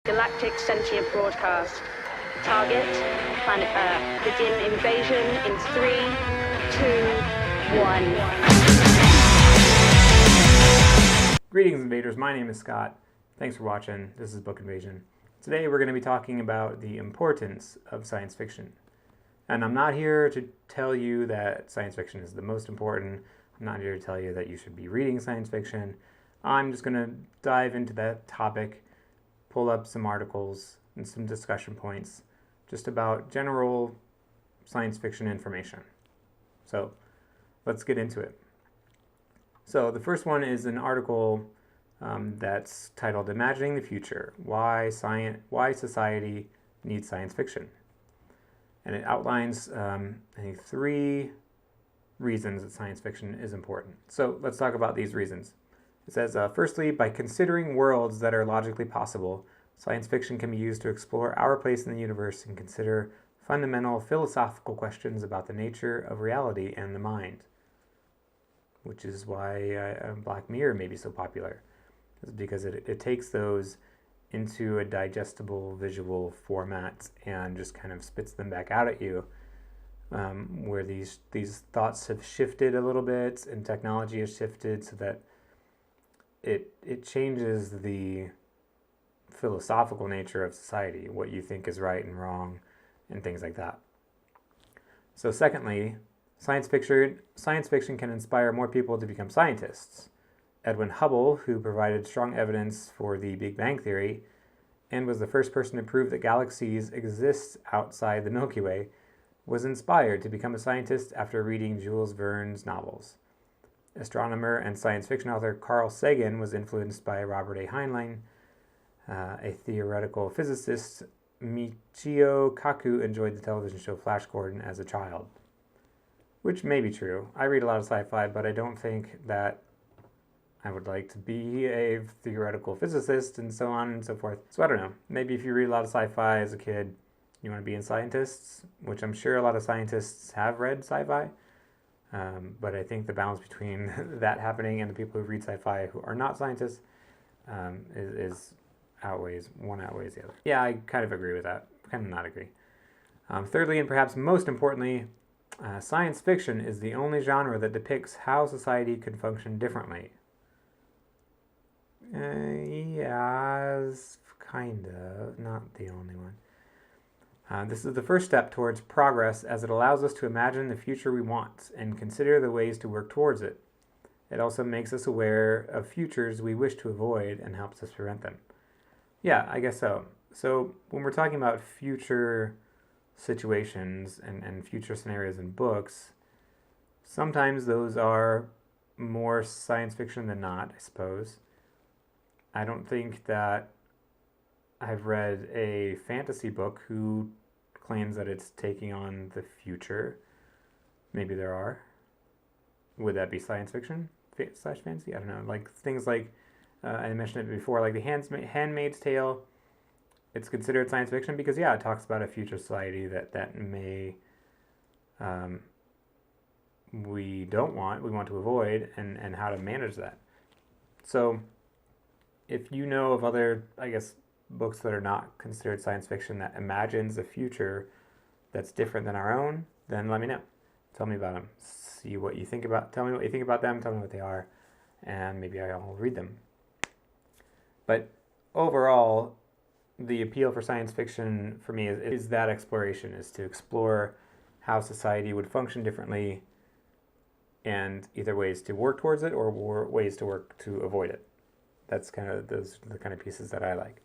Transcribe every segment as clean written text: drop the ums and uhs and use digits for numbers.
Galactic sentient broadcast. Target, planet Earth. Begin invasion in 3, 2, 1. Greetings, invaders. My name is Scott. Thanks for watching. This is Book Invasion. Today we're going to be talking about the importance of science fiction. And I'm not here to tell you that science fiction is the most important. I'm not here to tell you that you should be reading science fiction. I'm just going to dive into that topic, pull up some articles and some discussion points just about general science fiction information. So let's get into it. So the first one is an article that's titled "Imagining the Future: Why Society Needs Science Fiction," and it outlines I think 3 reasons that science fiction is important. So let's talk about these reasons. It says, firstly, by considering worlds that are logically possible, science fiction can be used to explore our place in the universe and consider fundamental philosophical questions about the nature of reality and the mind. Which is why Black Mirror may be so popular. It's because it takes those into a digestible visual format and just kind of spits them back out at you, where these thoughts have shifted a little bit and technology has shifted so that it changes the philosophical nature of society, what you think is right and wrong, and things like that. So secondly, science fiction can inspire more people to become scientists. Edwin Hubble, who provided strong evidence for the Big Bang Theory and was the first person to prove that galaxies exist outside the Milky Way, was inspired to become a scientist after reading Jules Verne's novels. Astronomer and science fiction author Carl Sagan was influenced by Robert A. Heinlein. A theoretical physicist, Michio Kaku, enjoyed the television show Flash Gordon as a child. Which may be true. I read a lot of sci-fi, but I don't think that I would like to be a theoretical physicist and so on and so forth. So I don't know. Maybe if you read a lot of sci-fi as a kid, you want to be in scientists, which I'm sure a lot of scientists have read sci-fi. But I think the balance between that happening and the people who read sci-fi who are not scientists one outweighs the other. Yeah, I kind of agree with that. Kind of not agree. Thirdly, and perhaps most importantly, science fiction is the only genre that depicts how society could function differently. Yes, kind of. Not the only one. This is the first step towards progress, as it allows us to imagine the future we want and consider the ways to work towards it. It also makes us aware of futures we wish to avoid and helps us prevent them. Yeah, I guess so. So when we're talking about future situations and future scenarios in books, sometimes those are more science fiction than not, I suppose. I don't think that I've read a fantasy book who claims that it's taking on the future. Maybe there are. Would that be science fiction slash fantasy? I don't know. Like things like, I mentioned it before, like The Handmaid's Tale. It's considered science fiction because, yeah, it talks about a future society that may we want to avoid, and how to manage that. So if you know of other, I guess, books that are not considered science fiction that imagines a future that's different than our own, then let me know. Tell me about them. See what you think about. Tell me what you think about them. Tell me what they are, and maybe I'll read them. But overall, the appeal for science fiction for me is that exploration, is to explore how society would function differently, and either ways to work towards it or ways to work to avoid it. That's kind of the kind of pieces that I like.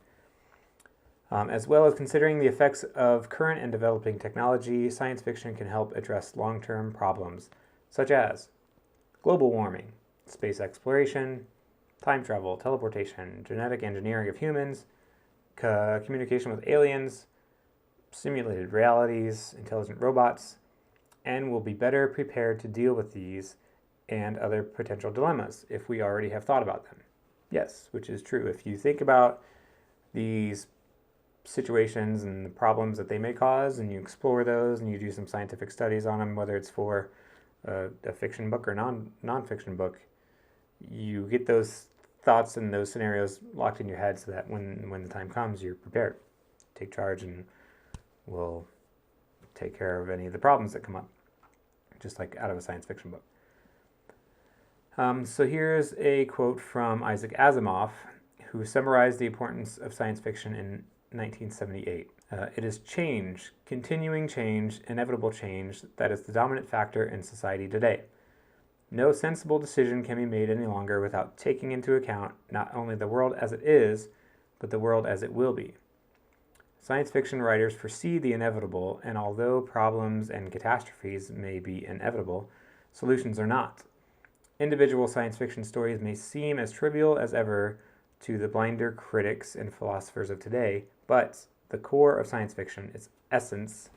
As well as considering the effects of current and developing technology, science fiction can help address long-term problems such as global warming, space exploration, time travel, teleportation, genetic engineering of humans, communication with aliens, simulated realities, intelligent robots, and will be better prepared to deal with these and other potential dilemmas if we already have thought about them. Yes, which is true. If you think about these situations and the problems that they may cause, and you explore those and you do some scientific studies on them, whether it's for a fiction book or non-fiction book, you get those thoughts and those scenarios locked in your head so that when the time comes, you're prepared. Take charge and will take care of any of the problems that come up, just like out of a science fiction book. So here's a quote from Isaac Asimov, who summarized the importance of science fiction in 1978. It is change, continuing change, inevitable change, that is the dominant factor in society today. No sensible decision can be made any longer without taking into account not only the world as it is, but the world as it will be. Science fiction writers foresee the inevitable, and although problems and catastrophes may be inevitable, solutions are not. Individual science fiction stories may seem as trivial as ever to the blinder critics and philosophers of today, but the core of science fiction, its essence,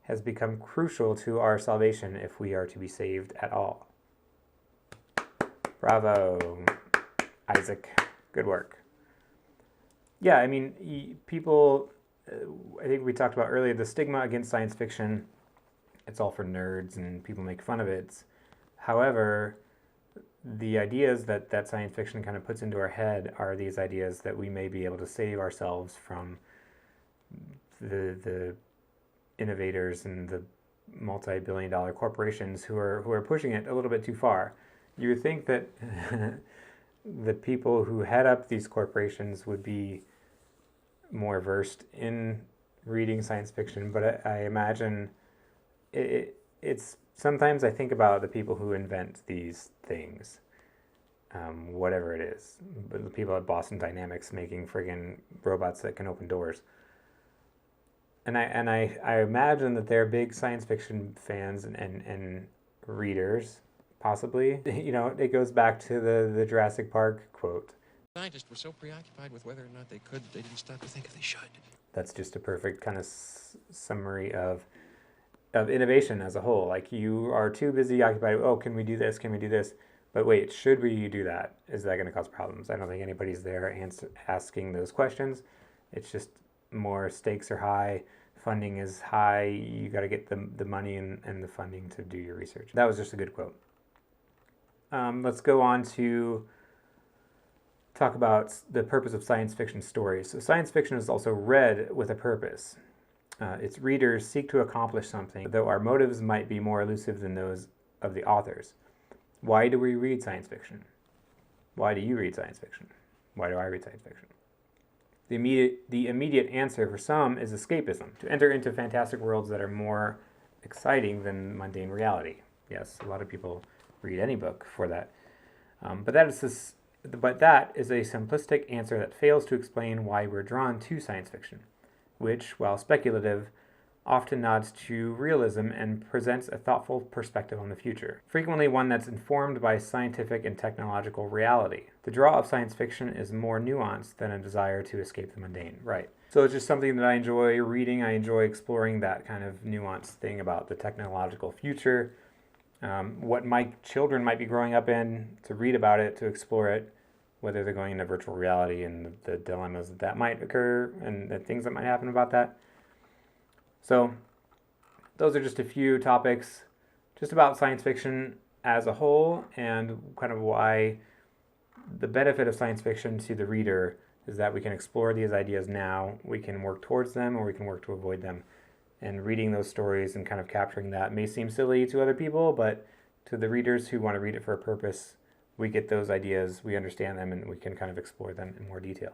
has become crucial to our salvation if we are to be saved at all. Bravo, Isaac. Good work. Yeah, I mean, people, I think we talked about earlier, the stigma against science fiction, it's all for nerds and people make fun of it. However, the ideas that science fiction kind of puts into our head are these ideas that we may be able to save ourselves from the innovators and the multi-billion-dollar corporations who are pushing it a little bit too far. You would think that the people who head up these corporations would be more versed in reading science fiction, but I imagine it's sometimes I think about the people who invent these things, whatever it is. But the people at Boston Dynamics making friggin' robots that can open doors. And I imagine that they're big science fiction fans and readers, possibly. You know, it goes back to the Jurassic Park quote. Scientists were so preoccupied with whether or not they could, they didn't stop to think if they should. That's just a perfect kind of summary of innovation as a whole. Like, you are too busy occupied, oh, can we do this? Can we do this? But wait, should we do that? Is that going to cause problems? I don't think anybody's there asking those questions. It's just more stakes are high, funding is high, you got to get the money and the funding to do your research. That was just a good quote. Let's go on to talk about the purpose of science fiction stories. So science fiction is also read with a purpose. Its readers seek to accomplish something, though our motives might be more elusive than those of the authors. Why do we read science fiction? Why do you read science fiction? Why do I read science fiction? The immediate answer for some is escapism, to enter into fantastic worlds that are more exciting than mundane reality. Yes, a lot of people read any book for that. But that is a simplistic answer that fails to explain why we're drawn to science fiction, which, while speculative, often nods to realism and presents a thoughtful perspective on the future, frequently one that's informed by scientific and technological reality. The draw of science fiction is more nuanced than a desire to escape the mundane. Right. So it's just something that I enjoy reading. I enjoy exploring that kind of nuanced thing about the technological future, what my children might be growing up in, to read about it, to explore it, whether they're going into virtual reality and the dilemmas that might occur and the things that might happen about that. So those are just a few topics just about science fiction as a whole, and kind of why the benefit of science fiction to the reader is that we can explore these ideas now, we can work towards them, or we can work to avoid them. And reading those stories and kind of capturing that may seem silly to other people, but to the readers who want to read it for a purpose, we get those ideas, we understand them, and we can kind of explore them in more detail.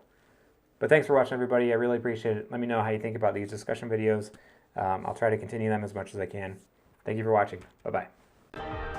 But thanks for watching, everybody. I really appreciate it. Let me know how you think about these discussion videos. I'll try to continue them as much as I can. Thank you for watching. Bye-bye.